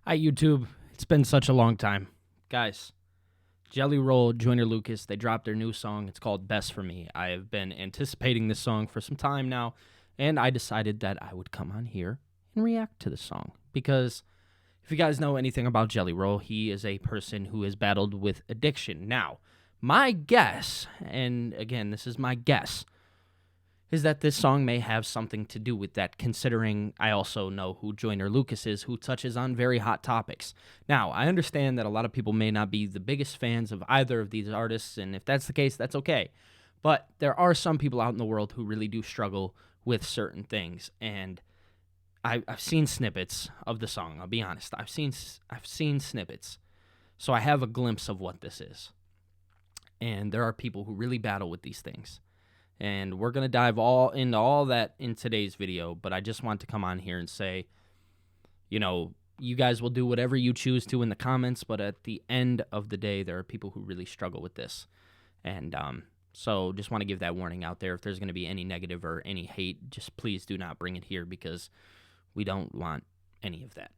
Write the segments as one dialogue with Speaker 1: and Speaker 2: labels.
Speaker 1: Hi, YouTube. It's been such a long time. Guys, Jelly Roll, Joyner Lucas, they dropped their new song. It's called Best for Me. I have been anticipating this song for some time now, and I decided that I would come on here and react to the song. Because if you guys know anything about Jelly Roll, he is a person who has battled with addiction. Now, my guess, and again, this is my guess, is that this song may have something to do with that, considering I also know who Joyner Lucas is, who touches on very hot topics. Now, I understand that a lot of people may not be the biggest fans of either of these artists, and if that's the case, that's okay. But there are some people out in the world who really do struggle with certain things, and I've seen snippets of the song. I'll be honest. I've seen snippets, so I have a glimpse of what this is. And there are people who really battle with these things. And we're going to dive into all that in today's video, but I just want to come on here and say, you guys will do whatever you choose to in the comments, but at the end of the day, there are people who really struggle with this. And so just want to give that warning out there. If there's going to be any negative or any hate, just please do not bring it here because we don't want any of that.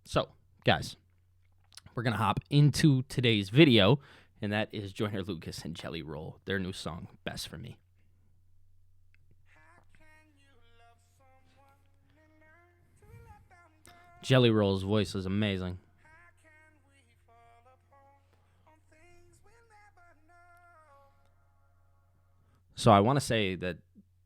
Speaker 1: So, guys, we're going to hop into today's video, and that is Joyner Lucas and Jelly Roll, their new song, Best for Me. Jelly Roll's voice is amazing. So I want to say that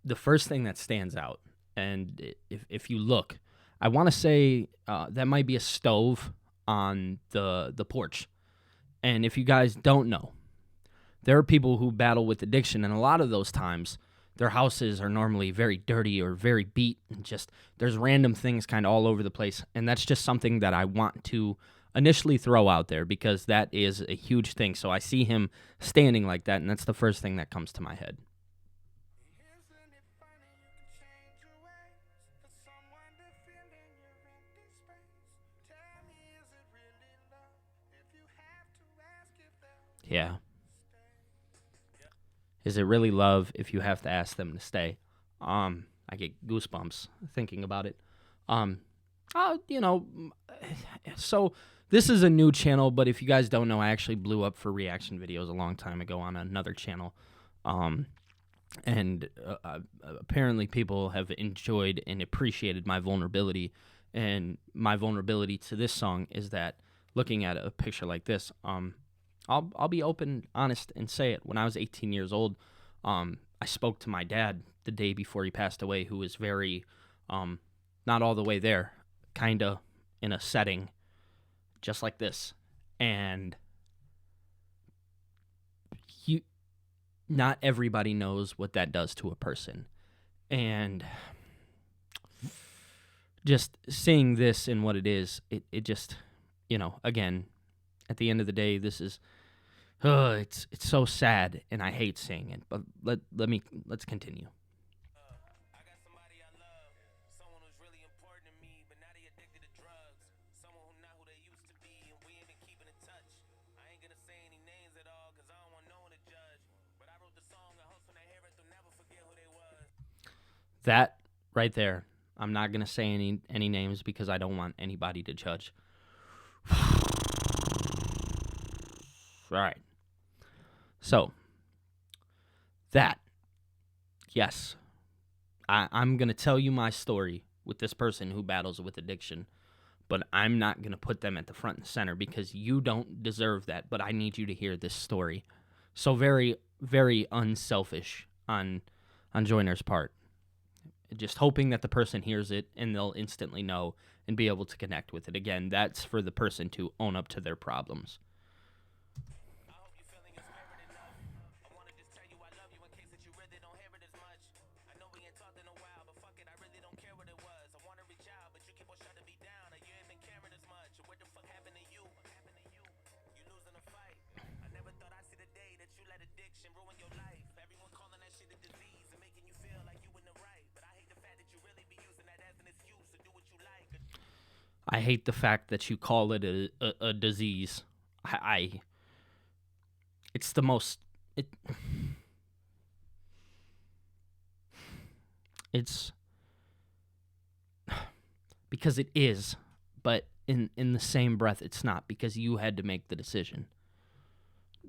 Speaker 1: the first thing that stands out, and if you look, I want to say that might be a stove on the porch. And if you guys don't know, there are people who battle with addiction, and a lot of those times, their houses are normally very dirty or very beat, and just there's random things kind of all over the place. And that's just something that I want to initially throw out there because that is a huge thing. So I see him standing like that, and that's the first thing that comes to my head. Yeah. Is it really love if you have to ask them to stay? I get goosebumps thinking about it. So this is a new channel, but if you guys don't know, I actually blew up for reaction videos a long time ago on another channel. And apparently people have enjoyed and appreciated my vulnerability. And my vulnerability to this song is that looking at a picture like this, I'll be open, honest, and say it. When I was 18 years old, I spoke to my dad the day before he passed away, who was very, not all the way there, kind of in a setting just like this. And not everybody knows what that does to a person. And just seeing this and what it is, it just, again, at the end of the day, this is, it's so sad, and I hate saying it. But let's continue.
Speaker 2: I got somebody I love, someone who's really important to me, but now they addicted to drugs. Someone who not who they used to be, and we ain't been keeping in touch. I ain't gonna say any names at all, cause I don't want no one to judge. But I wrote the song, I hope when they hear it, they'll never forget who they was.
Speaker 1: That right there, I'm not gonna say any names because I don't want anybody to judge. All right. So, yes, I'm going to tell you my story with this person who battles with addiction, but I'm not going to put them at the front and center because you don't deserve that, but I need you to hear this story. So very, very unselfish on Joyner's part. Just hoping that the person hears it and they'll instantly know and be able to connect with it. Again, that's for the person to own up to their problems. I hate the fact that you call it a disease. It's the most, it's because it is, but in the same breath, it's not, because you had to make the decision.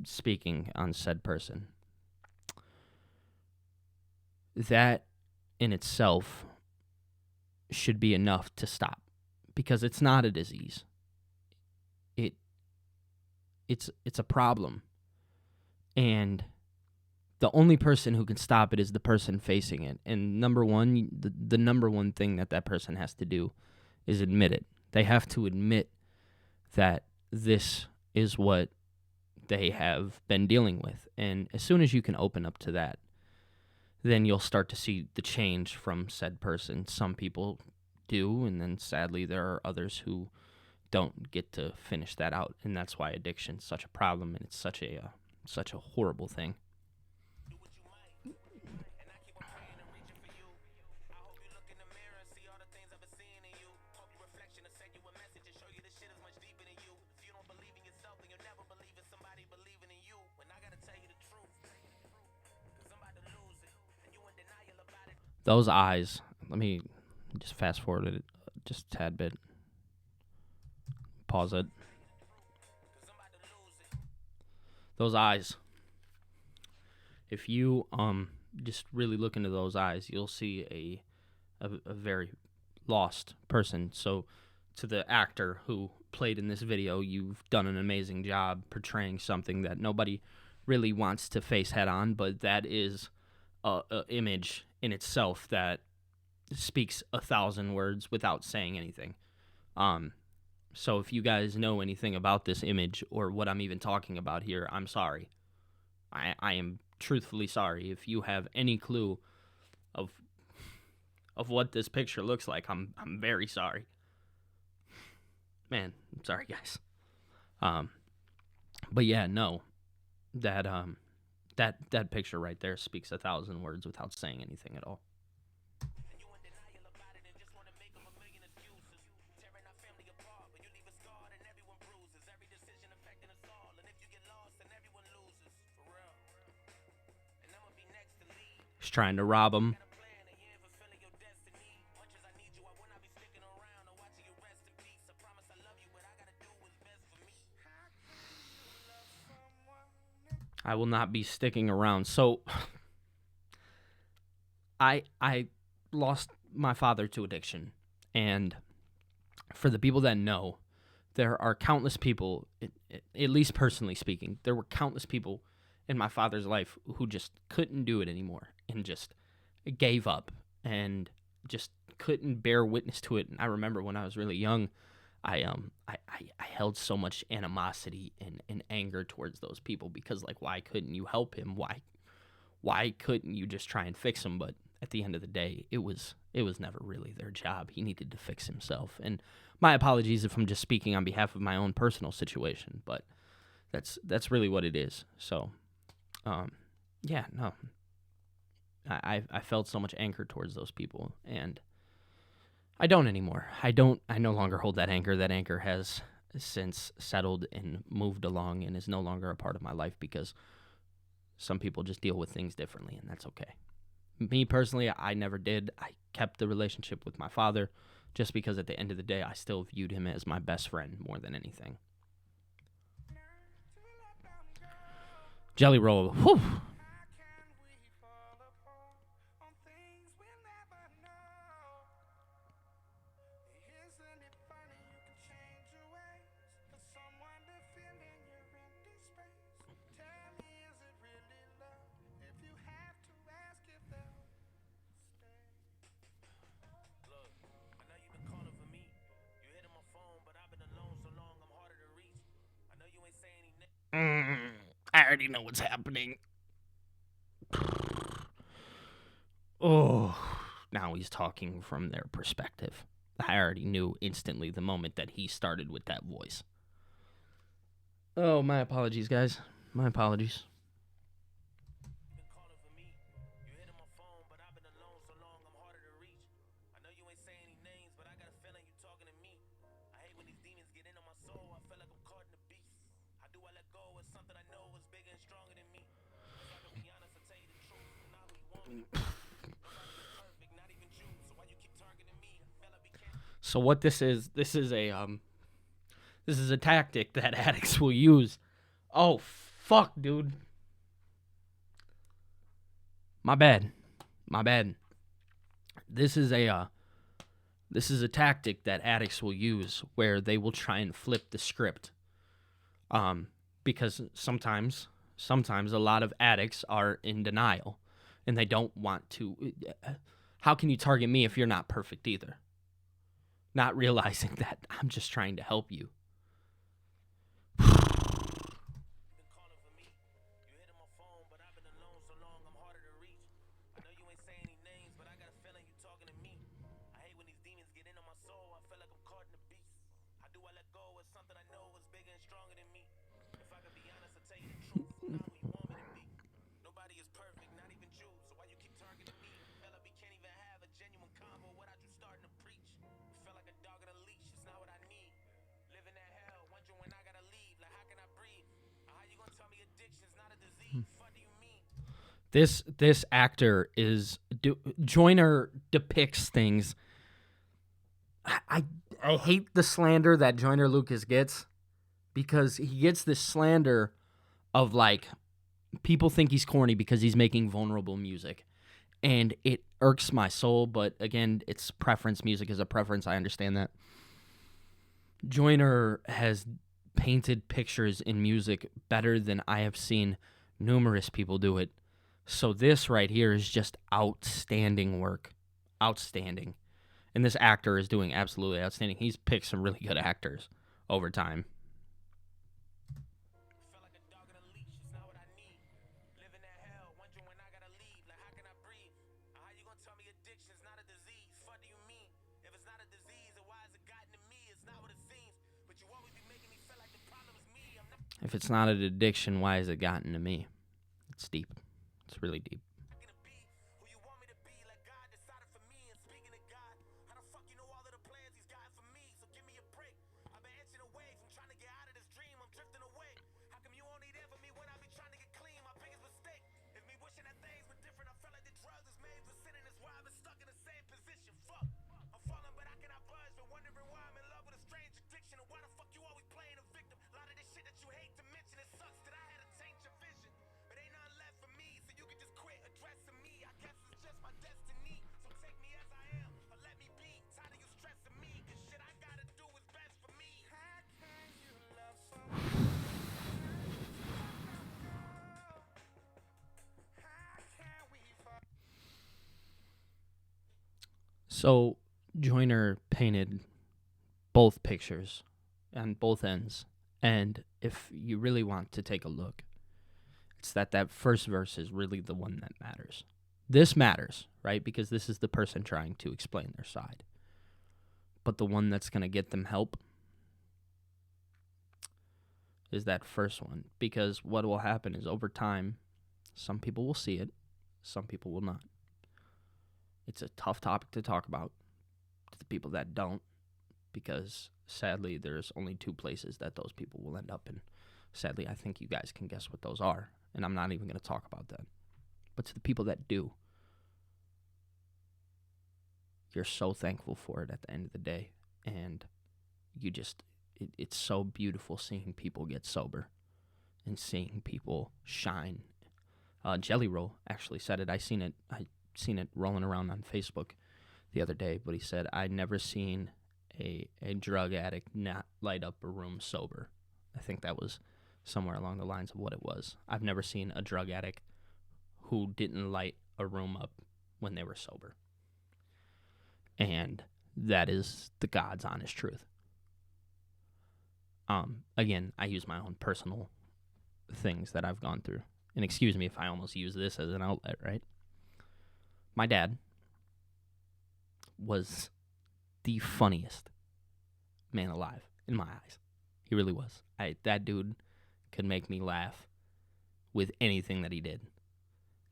Speaker 1: Speaking on said person, that in itself should be enough to stop, because it's not a disease. It's a problem, and the only person who can stop it is the person facing it. And number one, the number one thing that person has to do is admit it. They have to admit that this is what they have been dealing with. And as soon as you can open up to that, then you'll start to see the change from said person. Some people do, and then sadly there are others who don't get to finish that out. And that's why addiction's such a problem, and it's such a horrible thing.
Speaker 2: Do what you might, and I keep on praying and reaching for you. I hope you look in the mirror and see all the things I've been seeing in you. Hope your reflection will send you a message and show you this shit is much deeper than you. If you don't believe in yourself, then you'll never believe in somebody believing in you. And I gotta tell you the truth, cause I'm about to lose it, and you in denial about it.
Speaker 1: Those eyes, let me just fast forward it just a tad bit. Pause it.
Speaker 2: Cause I'm about to lose it.
Speaker 1: Those eyes. If you just really look into those eyes, you'll see a very lost person. So to the actor who played in this video, you've done an amazing job portraying something that nobody really wants to face head on, but that is a image in itself that speaks 1,000 words without saying anything. So if you guys know anything about this image or what I'm even talking about here, I'm sorry. I am truthfully sorry. If you have any clue of what this picture looks like, I'm very sorry. Man, I'm sorry, guys. But yeah, no, that picture right there speaks 1,000 words without saying anything at all.
Speaker 2: And you in denial about it and just wanna make up a million excuses. Tearing our family apart, but you leave us scarred and everyone bruises. Every decision affecting us all, and if you get lost, then everyone loses. For real. And I'ma be next to lead.
Speaker 1: He's trying to rob him.
Speaker 2: Got a plan and you ain't fulfilling your destiny. Much as I need you, I will not be sticking around or watching you rest in peace. I promise I love you, but I gotta do what's best for me.
Speaker 1: I will not be sticking around. So I lost my father to addiction, and for the people that know, there are countless people, at least personally speaking, there were countless people in my father's life who just couldn't do it anymore and just gave up and just couldn't bear witness to it. And I remember when I was really young, I held so much animosity and anger towards those people, because like, why couldn't you help him? Why couldn't you just try and fix him? But at the end of the day, it was never really their job. He needed to fix himself. And my apologies if I'm just speaking on behalf of my own personal situation, but that's really what it is. So, yeah, no, I felt so much anger towards those people, and I don't anymore. I no longer hold that anger. That anger has since settled and moved along and is no longer a part of my life, because some people just deal with things differently, and that's okay. Me personally, I never did. I kept the relationship with my father just because at the end of the day, I still viewed him as my best friend more than anything. Jelly Roll. Whew. I already know what's happening. Oh, now he's talking from their perspective. I already knew instantly the moment that he started with that voice. Oh, my apologies, guys. My apologies. So what this is a This is a tactic that addicts will use. Oh, fuck, dude. My bad. My bad. This is a tactic that addicts will use where they will try and flip the script. Because sometimes a lot of addicts are in denial and they don't want to. How can you target me if you're not perfect either? Not realizing that I'm just trying to help you.
Speaker 2: Been calling for me. You hitting my phone, but I've been alone so long I'm harder to reach. I know you ain't saying any names, but I got a feeling you talking to me. I hate when these demons get into my soul. I feel like I'm caught in a beast. How do I let go of something I know is bigger and stronger than me? If I could be honest, I'll tell you the truth. I'm not who you want me to be. Nobody is perfect, not even you. So why you keep targeting me? Feel like we can't even have a genuine convo without you starting to preach. You feel like a dog on a leash. It's not what I need. Living that hell, wondering when I gotta leave. Like how can I breathe? How you gonna tell me addiction's not a disease? What do you mean?
Speaker 1: This actor is Joyner depicts things. I hate the slander that Joyner Lucas gets, because he gets this slander of like people think he's corny because he's making vulnerable music, and it irks my soul. But again, it's preference. Music is a preference. I understand that. Joyner has painted pictures in music better than I have seen numerous people do it. So this right here is just outstanding work. Outstanding. And this actor is doing absolutely outstanding. He's picked some really good actors over time.
Speaker 2: Feel like a dog on a leash. It's not what I need. Living that hell, wondering when I gotta leave. Like how can I breathe? How you gonna tell me addiction's not a disease? What do you mean? If it's not a disease, then why has it gotten to me? It's not what it seems. But you always be making me feel like the problem is me. I'm not
Speaker 1: If it's not an addiction, why has it gotten to me? It's deep. It's really deep.
Speaker 2: gonna be who you want me to be. Like God decided for me. And speaking of God, how the fuck you know all of the plans He's got for me? So give me a break. I've been inching away from trying to get out of this dream. I'm drifting away. How come you only there for me when I be trying to get clean? My biggest mistake is me wishing that things were different. I felt like the drugs is made for sinning. That's why I've been stuck in the same position. Fuck, I'm falling, but I cannot budge. Been wondering why I'm in love with a strange addiction. And why the fuck you always playing a victim? A lot of this shit that you hate to mention. It sucks that I had to change your vision. But ain't nothing left for me, so you can just quit addressing me. I guess it's just my destiny. So take me as I am, or let me be. Tired of you stressing me, cause shit I gotta do is best for me. How can you love someone? How can we fuck?
Speaker 1: So Joyner painted both pictures on both ends. And if you really want to take a look, it's that first verse is really the one that matters. This matters, right? Because this is the person trying to explain their side. But the one that's going to get them help is that first one. Because what will happen is over time, some people will see it, some people will not. It's a tough topic to talk about to the people that don't, because sadly, there's only two places that those people will end up in. Sadly, I think you guys can guess what those are, and I'm not even going to talk about that. But to the people that do, you're so thankful for it at the end of the day, and you just, it's so beautiful seeing people get sober and seeing people shine. Jelly Roll actually said it. I seen it rolling around on Facebook the other day, but he said, I never seen a drug addict not light up a room sober. I think that was somewhere along the lines of what it was. I've never seen a drug addict who didn't light a room up when they were sober. And that is the God's honest truth. Again, I use my own personal things that I've gone through. And excuse me if I almost use this as an outlet, right? My dad was the funniest man alive in my eyes. He really was. That dude could make me laugh with anything that he did.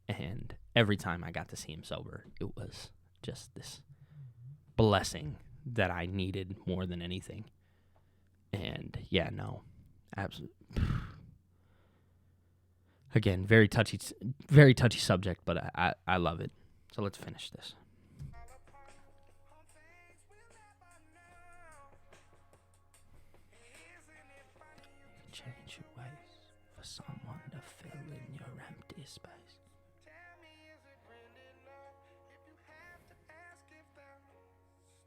Speaker 1: And every time I got to see him sober, it was just this blessing that I needed more than anything. And yeah, no, absolutely. Again, very touchy subject, but I love it. So let's finish this.
Speaker 2: On things we'll never know. Is
Speaker 1: Change your ways for someone to fill in your empty space.
Speaker 2: Tell me, is it really love? If you have to ask if they'll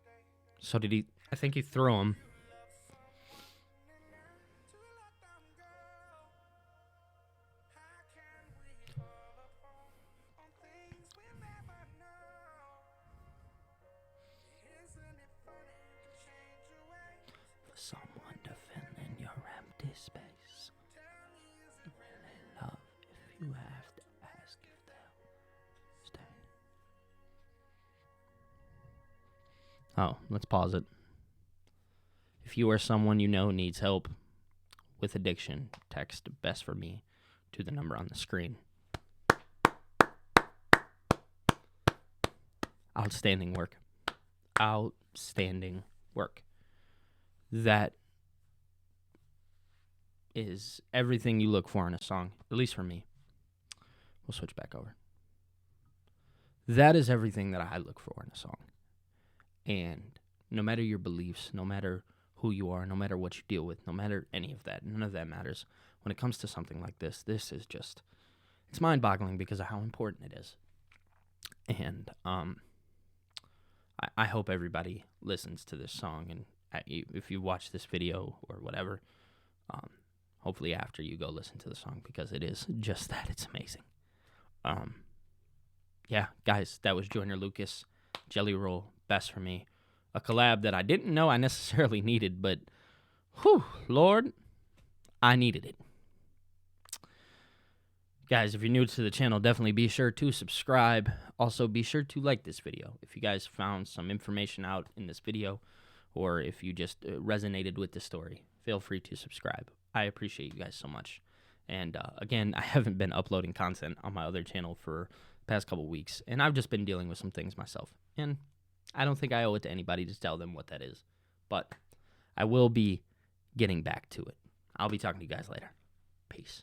Speaker 2: stay.
Speaker 1: So did he? I think he threw him.
Speaker 2: Love someone and learn to let them go. How can we fall apart on things we'll never know? Isn't it funny to change your ways?
Speaker 1: For someone to fill in your empty space.
Speaker 2: Tell me, is it
Speaker 1: Really love if you have to ask if they'll stay. Oh, let's pause it. If you or someone you know needs help with addiction, text best for me to the number on the screen. Outstanding work. Outstanding work. That is everything you look for in a song, at least for me. We'll switch back over. That is everything that I look for in a song. And no matter your beliefs, no matter who you are, no matter what you deal with, no matter any of that, none of that matters. When it comes to something like this is just, it's mind-boggling because of how important it is. And I hope everybody listens to this song, and if you watch this video or whatever, hopefully after you go listen to the song, because it is just that. It's amazing. Yeah, guys, that was Joyner Lucas Jelly Roll, Best for Me. A collab that I didn't know I necessarily needed, but whew, Lord, I needed it. Guys, if you're new to the channel, definitely be sure to subscribe. Also, be sure to like this video. If you guys found some information out in this video, or if you just resonated with the story, feel free to subscribe. I appreciate you guys so much. And again, I haven't been uploading content on my other channel for the past couple weeks, and I've just been dealing with some things myself. And I don't think I owe it to anybody to tell them what that is. But I will be getting back to it. I'll be talking to you guys later. Peace.